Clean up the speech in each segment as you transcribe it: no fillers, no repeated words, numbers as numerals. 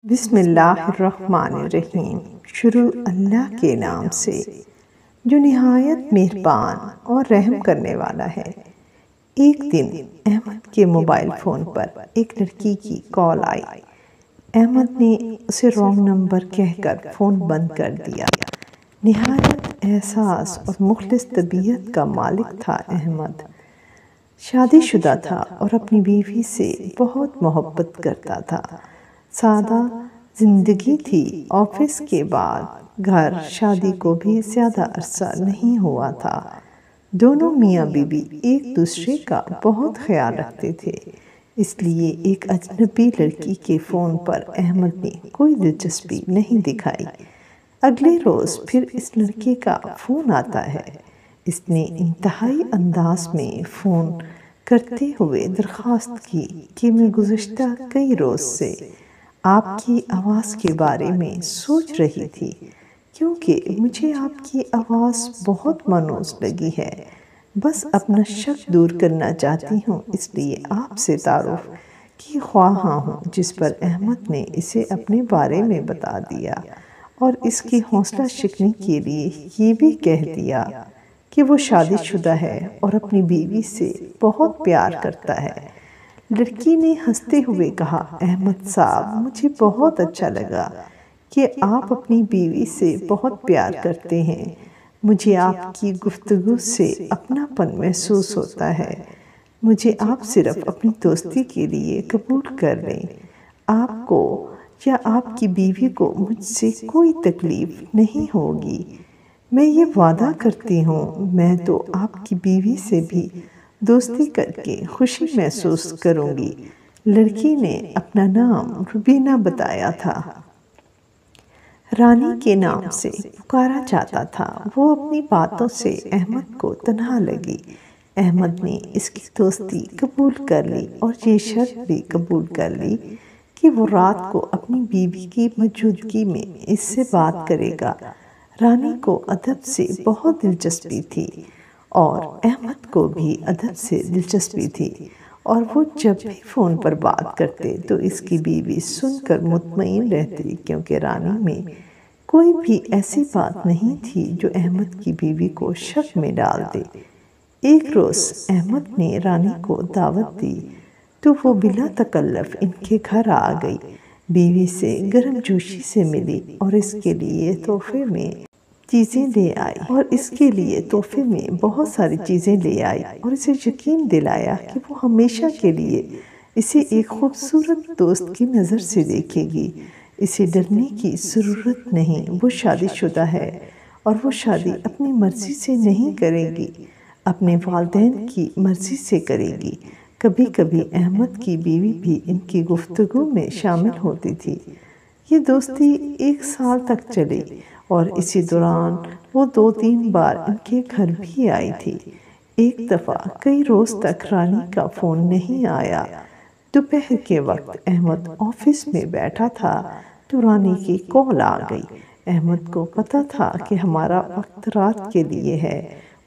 بسم اللہ الرحمن الرحیم۔ شروع اللہ کے نام سے جو نہایت مہربان اور رحم کرنے والا ہے۔ ایک دن احمد کے موبائل فون پر ایک لڑکی کی کال آئی۔ احمد نے اسے رانگ نمبر کہہ کر فون بند کر دیا۔ نہایت احساس اور مخلص طبیعت کا مالک تھا احمد۔ شادی شدہ تھا اور اپنی بیوی سے بہت محبت کرتا تھا۔ سادہ زندگی تھی۔ آفس کے بعد گھر، شادی کو بھی زیادہ عرصہ نہیں ہوا تھا۔ دونوں میاں بیوی ایک دوسرے کا بہت خیال رکھتے تھے، اس لیے ایک اجنبی لڑکی کے فون پر احمد نے کوئی دلچسپی نہیں دکھائی۔ اگلے روز پھر اس لڑکے کا فون آتا ہے۔ اس نے انتہائی انداز میں فون کرتے ہوئے درخواست کی کہ میں گزشتہ کئی روز سے آپ کی آواز کے بارے میں سوچ رہی تھی، کیونکہ مجھے آپ کی آواز بہت مانوس لگی ہے۔ بس اپنا شک دور کرنا چاہتی ہوں، اس لیے آپ سے تعارف کی خواہاں ہوں۔ جس پر احمد نے اسے اپنے بارے میں بتا دیا اور اس کی حوصلہ شکنی کے لیے یہ بھی کہہ دیا کہ وہ شادی شدہ ہے اور اپنی بیوی سے بہت پیار کرتا ہے۔ لڑکی نے ہنستے ہوئے کہا، احمد صاحب، مجھے بہت اچھا لگا کہ آپ اپنی بیوی سے بہت پیار کرتے ہیں۔ مجھے آپ کی گفتگو سے اپنا پن محسوس ہوتا ہے۔ مجھے آپ صرف اپنی دوستی کے لیے قبول کر لیں۔ آپ کو یا آپ کی بیوی کو مجھ سے کوئی تکلیف نہیں ہوگی۔ میں یہ وعدہ کرتی ہوں، میں تو آپ کی بیوی سے بھی دوستی کر کے خوشی محسوس کروں گی۔ لڑکی نے اپنا نام روبینہ بتایا تھا۔ رانی کے نام سے پکارا جاتا تھا۔ وہ اپنی باتوں سے احمد کو تنہا لگی۔ احمد نے اس کی دوستی قبول کر لی اور یہ شرط بھی قبول کر لی کہ وہ رات کو اپنی بیوی کی موجودگی میں اس سے بات کرے گا۔ رانی کو ادب سے بہت دلچسپی تھی اور احمد کو بھی ادب سے دلچسپی تھی، اور وہ جب بھی فون پر بات کرتے تو اس کی بیوی سن کر مطمئن رہتی، کیونکہ رانی میں کوئی بھی ایسی بات نہیں تھی جو احمد کی بیوی کو شک میں ڈال دے۔ ایک روز احمد نے رانی کو دعوت دی تو وہ بلا تکلف ان کے گھر آ گئی۔ بیوی سے گرم جوشی سے ملی اور اس کے لیے تحفے میں چیزیں لے آئی بہت ساری چیزیں لے آئی اور اسے یقین دلایا کہ وہ ہمیشہ کے لیے اسے ایک خوبصورت دوست کی نظر سے دیکھے گی۔ اسے ڈرنے کی ضرورت نہیں، وہ شادی شدہ ہے اور وہ شادی اپنی مرضی سے نہیں کرے گی، اپنے والدین کی مرضی سے کرے گی۔ کبھی کبھی احمد کی بیوی بھی ان کی گفتگو میں شامل ہوتی تھی۔ یہ دوستی 1 سال تک چلی اور اسی دوران وہ 2-3 بار ان کے گھر بھی آئی تھی۔ ایک دفعہ کئی روز تک رانی کا فون نہیں آیا۔ دوپہر کے وقت احمد آفس میں بیٹھا تھا تو رانی کی کال آ گئی۔ احمد کو پتہ تھا کہ ہمارا وقت رات کے لیے ہے۔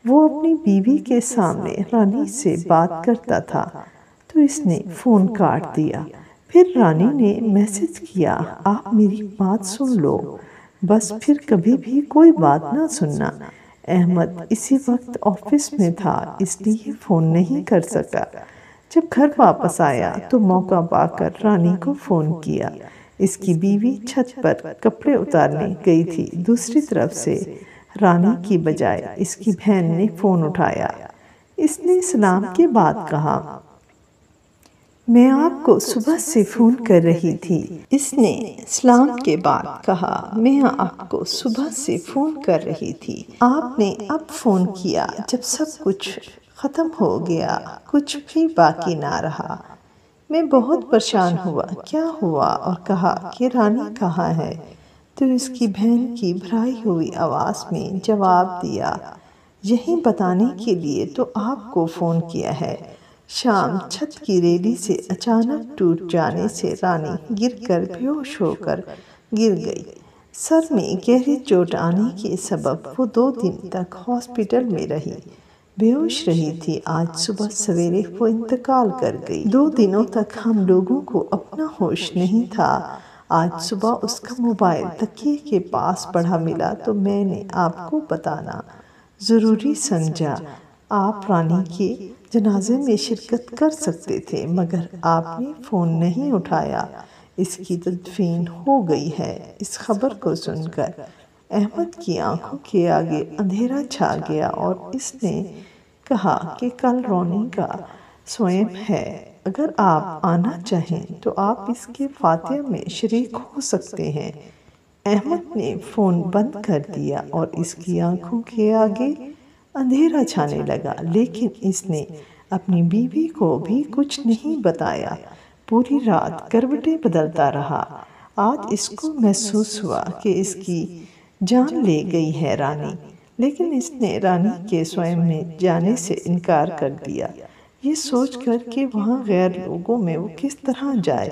وہ اپنی بیوی کے سامنے رانی سے بات کرتا تھا تو اس نے فون کاٹ دیا۔ پھر رانی نے میسج کیا، آپ میری بات سن لو، بس پھر کبھی بھی کوئی بات نہ سننا۔ احمد اسی وقت آفس میں تھا، اس لیے فون نہیں کر سکا۔ جب گھر واپس آیا تو موقع پا کر رانی کو فون کیا۔ اس کی بیوی چھت پر کپڑے اتارنے گئی تھی۔ دوسری طرف سے رانی کی بجائے اس کی بہن نے فون اٹھایا۔ اس نے سلام کے بعد کہا، میں آپ کو صبح سے فون کر رہی تھی۔ آپ نے اب فون کیا جب سب کچھ ختم ہو گیا، کچھ بھی باقی نہ رہا۔ میں بہت پریشان ہوا، کیا ہوا، اور کہا کہ رانی کہاں ہے؟ تو اس کی بہن کی بھرائی ہوئی آواز میں جواب دیا، یہی بتانے کے لیے تو آپ کو فون کیا ہے۔ شام چھت کی ریلی سے اچانک ٹوٹ جانے سے رانی گر کر بے ہوش ہو کر گر گئی۔ سر میں گہری چوٹ آنے کے سبب وہ 2 دن تک ہاسپٹل میں رہی، بے ہوش رہی تھی۔ آج صبح سویرے وہ انتقال کر گئی۔ 2 دنوں تک ہم لوگوں کو اپنا ہوش نہیں تھا۔ آج صبح اس کا موبائل تکیے کے پاس پڑا ملا تو میں نے آپ کو بتانا ضروری سمجھا۔ آپ رانی کے جنازے میں شرکت کر سکتے تھے مگر آپ نے فون نہیں اٹھایا۔ اس کی تدفین ہو گئی ہے۔ اس خبر کو سن کر احمد کی آنکھوں کے آگے اندھیرا چھا گیا اور اس نے کہا کہ کل رانی کا سوئم ہے۔ اگر آپ آنا چاہیں تو آپ اس کے فاتحہ میں شریک ہو سکتے ہیں۔ احمد نے فون بند کر دیا اور اس کی آنکھوں کے آگے اندھیرا چھانے لگا، لیکن اس نے اپنی بیوی کو بھی کچھ نہیں بتایا۔ پوری رات کروٹیں بدلتا رہا۔ آج اس کو محسوس ہوا کہ اس کی جان لے گئی ہے رانی، لیکن اس نے رانی کے سوئم میں جانے سے انکار کر دیا، یہ سوچ کر کہ وہاں غیر لوگوں میں وہ کس طرح جائے۔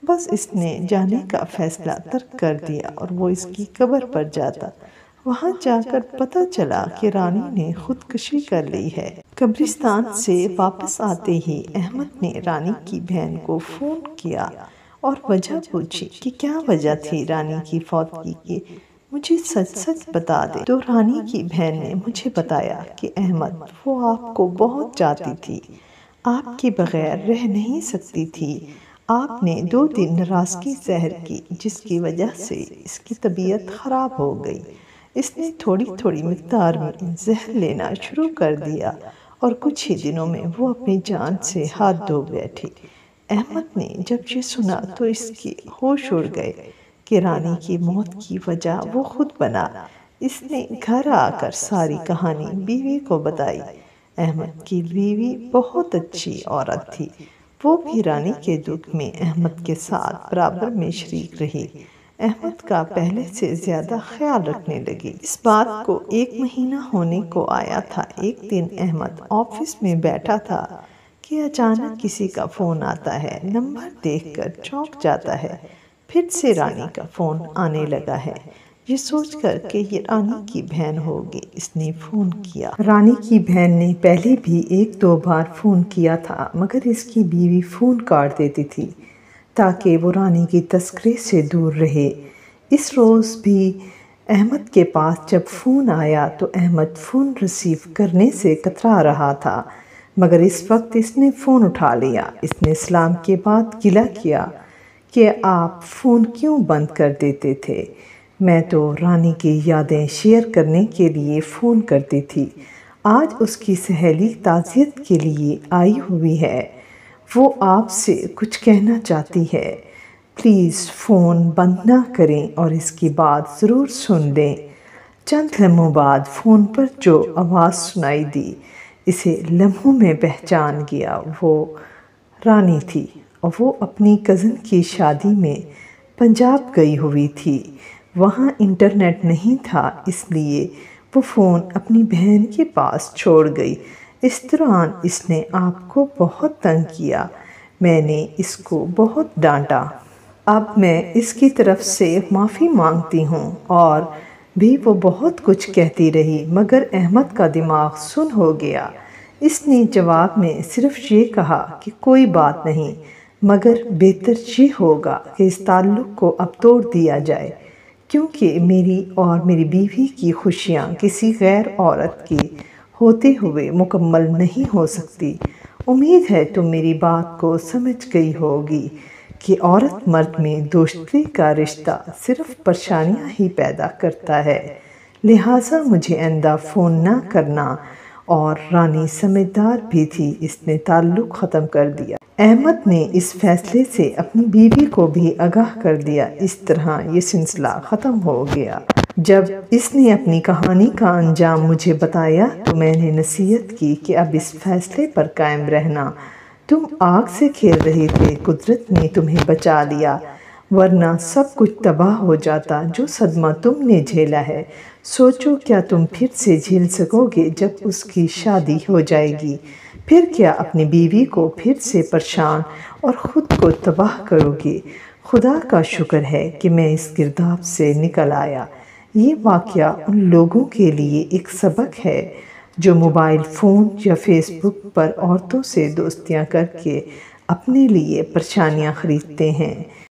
بس اس نے جانے کا فیصلہ ترک کر دیا اور وہ اس کی قبر پر جاتا۔ وہاں جا کر پتہ چلا کہ رانی نے خودکشی کر لی ہے۔ قبرستان سے واپس آتے ہی احمد نے رانی کی بہن کو فون کیا اور وجہ پوچھی کہ کیا وجہ تھی رانی کی فوتگی کی، مجھے سچ سچ بتا دے۔ تو رانی کی بہن نے مجھے بتایا کہ احمد وہ آپ کو بہت چاہتی تھی، آپ کے بغیر رہ نہیں سکتی تھی۔ آپ نے 2 دن ناراضگی ظاہر کی جس کی وجہ سے اس کی طبیعت خراب ہو گئی۔ اس نے تھوڑی تھوڑی مقدار میں زہر لینا شروع کر دیا اور کچھ ہی دنوں میں وہ اپنی جان سے ہاتھ دھو بیٹھی۔ احمد نے جب یہ سنا تو اس کے ہوش اڑ گئے کہ رانی کی موت کی وجہ وہ خود بنا۔ اس نے گھر آ کر ساری کہانی بیوی کو بتائی۔ احمد کی بیوی بہت اچھی عورت تھی، وہ بھی رانی کے دکھ میں احمد کے ساتھ برابر میں شریک رہی۔ احمد کا پہلے سے زیادہ خیال رکھنے لگی۔ اس بات کو 1 مہینہ ہونے کو آیا تھا۔ ایک دن احمد آفس میں بیٹھا تھا کہ اچانک کسی کا فون آتا ہے۔ نمبر دیکھ کر چونک جاتا ہے، پھر سے رانی کا فون آنے لگا ہے۔ یہ سوچ کر کہ یہ رانی کی بہن ہوگی، اس نے فون کیا۔ رانی کی بہن نے پہلے بھی 1-2 بار فون کیا تھا مگر اس کی بیوی فون کاٹ دیتی تھی تاکہ وہ رانی کی تذکرے سے دور رہے۔ اس روز بھی احمد کے پاس جب فون آیا تو احمد فون ریسیو کرنے سے کترا رہا تھا، مگر اس وقت اس نے فون اٹھا لیا۔ اس نے سلام کے بعد گلہ کیا کہ آپ فون کیوں بند کر دیتے تھے؟ میں تو رانی کی یادیں شیئر کرنے کے لیے فون کرتی تھی۔ آج اس کی سہیلی تعزیت کے لیے آئی ہوئی ہے، وہ آپ سے کچھ کہنا چاہتی ہے، پلیز فون بند نہ کریں اور اس کی بات ضرور سن لیں۔ چند لمحوں بعد فون پر جو آواز سنائی دی اسے لمحوں میں پہچان گیا، وہ رانی تھی اور وہ اپنی کزن کی شادی میں پنجاب گئی ہوئی تھی۔ وہاں انٹرنیٹ نہیں تھا، اس لیے وہ فون اپنی بہن کے پاس چھوڑ گئی۔ اس دوران اس نے آپ کو بہت تنگ کیا، میں نے اس کو بہت ڈانٹا۔ اب میں اس کی طرف سے معافی مانگتی ہوں۔ اور بھی وہ بہت کچھ کہتی رہی مگر احمد کا دماغ سن ہو گیا۔ اس نے جواب میں صرف یہ کہا کہ کوئی بات نہیں، مگر بہتر یہ ہوگا کہ اس تعلق کو اب توڑ دیا جائے، کیونکہ میری اور میری بیوی کی خوشیاں کسی غیر عورت کی ہوتے ہوئے مکمل نہیں ہو سکتی۔ امید ہے تم میری بات کو سمجھ گئی ہوگی کہ عورت مرد میں دوستی کا رشتہ صرف پریشانیاں ہی پیدا کرتا ہے، لہٰذا مجھے آئندہ فون نہ کرنا۔ اور رانی سمجھدار بھی تھی، اس نے تعلق ختم کر دیا۔ احمد نے اس فیصلے سے اپنی بیوی کو بھی آگاہ کر دیا۔ اس طرح یہ سلسلہ ختم ہو گیا۔ جب اس نے اپنی کہانی کا انجام مجھے بتایا تو میں نے نصیحت کی کہ اب اس فیصلے پر قائم رہنا۔ تم آگ سے کھیل رہے تھے، قدرت نے تمہیں بچا لیا، ورنہ سب کچھ تباہ ہو جاتا۔ جو صدمہ تم نے جھیلا ہے، سوچو کیا تم پھر سے جھیل سکو گے جب اس کی شادی ہو جائے گی؟ پھر کیا اپنی بیوی کو پھر سے پریشان اور خود کو تباہ کرو گے؟ خدا کا شکر ہے کہ میں اس گرداب سے نکل آیا۔ یہ واقعہ ان لوگوں کے لیے ایک سبق ہے جو موبائل فون یا فیس بک پر عورتوں سے دوستیاں کر کے اپنے لیے پریشانیاں خریدتے ہیں۔